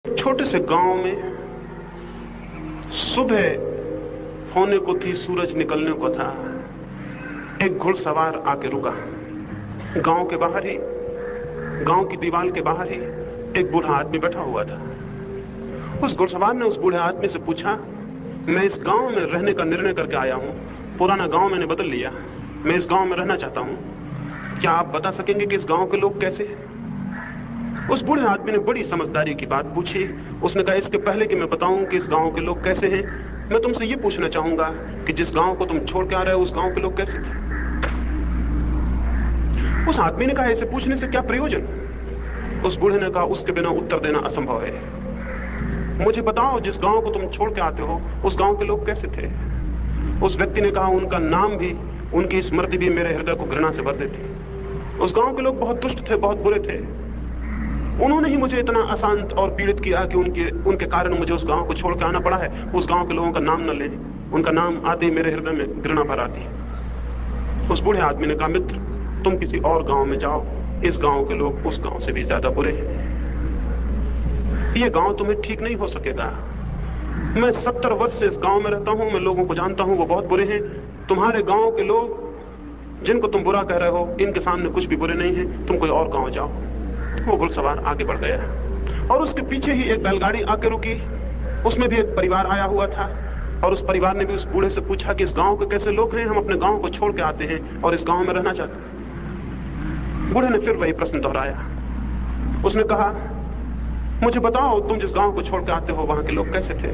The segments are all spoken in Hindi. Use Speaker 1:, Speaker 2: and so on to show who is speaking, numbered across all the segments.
Speaker 1: छोटे से गांव में सुबह होने को थी, सूरज निकलने को था। एक घुड़सवार आके रुका। गांव के बाहर ही, गांव की दीवार के बाहर ही एक बूढ़ा आदमी बैठा हुआ था। उस घुड़सवार ने उस बूढ़े आदमी से पूछा, मैं इस गांव में रहने का निर्णय करके आया हूं, पुराना गांव मैंने बदल लिया, मैं इस गांव में रहना चाहता हूं, क्या आप बता सकेंगे कि इस गांव के लोग कैसे हैं? उस बूढ़े आदमी ने बड़ी समझदारी की बात पूछी। उसने कहा, इसके पहले कि मैं बताऊं कि इस गांव के लोग कैसे हैं, मैं तुमसे ये पूछना चाहूंगा कि जिस गांव को तुम छोड़ के आ रहे हो उस गांव के लोग कैसे थे? उस आदमी ने कहा, ऐसे पूछने से क्या प्रयोजन? उस बूढ़े ने कहा, उसके बिना उत्तर देना असंभव है। मुझे बताओ, जिस गांव को तुम छोड़ के आते हो उस गांव के लोग कैसे थे? उस व्यक्ति ने कहा, उनका नाम भी, उनकी स्मृति भी मेरे हृदय को घृणा से भर देती। उस गांव के लोग बहुत दुष्ट थे, बहुत बुरे थे। उन्होंने ही मुझे इतना अशांत और पीड़ित किया कि उनके कारण मुझे उस गांव को छोड़ के आना पड़ा है। उस गांव के लोगों का नाम न ले, उनका नाम आते ही मेरे हृदय में घृणा भर आती। उस बूढ़े आदमी ने कहा, मित्र, तुम किसी और गांव में जाओ, इस गांव के लोग उस गांव से भी ज्यादा बुरे हैं। ये गांव तुम्हें ठीक नहीं हो सकेगा। मैं 70 वर्ष से इस गांव में रहता हूं, मैं लोगों को जानता हूं, वो बहुत बुरे हैं। तुम्हारे गांव के लोग जिनको तुम बुरा कह रहे हो, इनके सामने कुछ भी बुरे नहीं है, तुम कोई और गांव जाओ। वो घुड़सवार आगे बढ़ गया और उसके पीछे ही एक बैलगाड़ी आके रुकी। उसमें भी एक परिवार आया हुआ था और उस परिवार ने भी उस बूढ़े से पूछा कि इस गांव के कैसे लोग हैं, हम अपने गांव को छोड़ के आते हैं और इस गांव में रहना चाहते हैं। बूढ़े ने फिर वही प्रश्न दोहराया। उसने कहा, मुझे बताओ, तुम जिस गांव को छोड़ के आते हो वहां के लोग कैसे थे?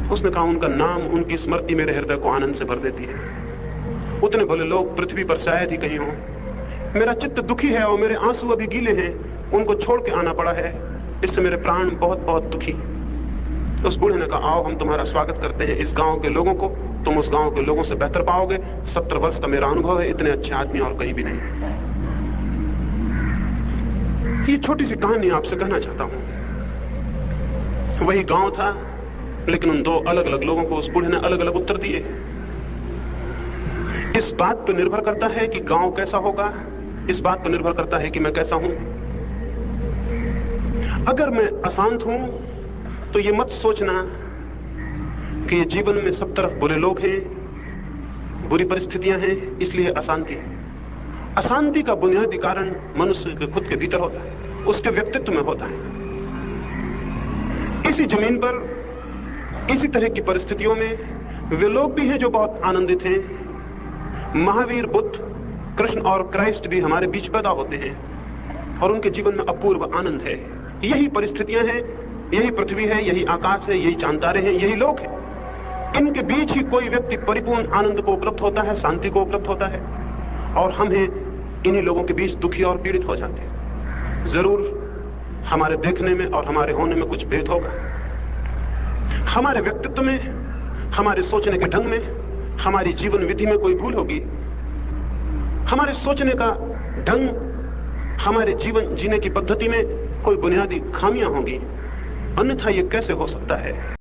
Speaker 1: उसने कहा, उनका नाम, उनकी स्मृति मेरे हृदय को आनंद से भर देती है। उतने भले लोग पृथ्वी पर शायद ही कहीं हों। मेरा चित्त दुखी है और मेरे आंसू अभी गीले हैं, उनको छोड़ के आना पड़ा है, इससे मेरे प्राण बहुत बहुत दुखी। तो उस बूढ़े ने कहा, आओ, हम तुम्हारा स्वागत करते हैं इस गांव के लोगों को, तुम उस गांव के लोगों से बेहतर पाओगे। 70 वर्ष का मेरा अनुभव है, इतने अच्छे आदमी और कहीं भी नहीं। ये छोटी सी कहानी आपसे कहना चाहता हूं। वही गांव था, लेकिन उन दो अलग अलग लोगों को उस बूढ़े ने अलग अलग उत्तर दिए। इस बात पर निर्भर करता है कि गांव कैसा होगा, इस बात पर निर्भर करता है कि मैं कैसा हूं। अगर मैं अशांत हूं तो ये मत सोचना कि ये जीवन में सब तरफ बुरे लोग हैं, बुरी परिस्थितियां हैं, इसलिए अशांति है। अशांति का बुनियादी कारण मनुष्य के खुद के भीतर होता है, उसके व्यक्तित्व में होता है। इसी जमीन पर, इसी तरह की परिस्थितियों में वे लोग भी हैं जो बहुत आनंदित हैं। महावीर, बुद्ध, कृष्ण और क्राइस्ट भी हमारे बीच पैदा होते हैं और उनके जीवन में अपूर्व आनंद है। यही परिस्थितियां हैं, यही पृथ्वी है, यही आकाश है, यही चांतारे हैं, यही लोग हैं। इनके बीच ही कोई व्यक्ति परिपूर्ण आनंद को उपलब्ध होता है, शांति को उपलब्ध होता है, और हम हैं इन्हीं लोगों के बीच दुखी और पीड़ित हो जाते हैं। जरूर हमारे देखने में और हमारे होने में कुछ भेद होगा, हमारे व्यक्तित्व में, हमारे सोचने के ढंग में, हमारी जीवन विधि में कोई भूल होगी, हमारे सोचने का ढंग, हमारे जीवन जीने की पद्धति में कोई बुनियादी खामियां होंगी, अन्यथा ये कैसे हो सकता है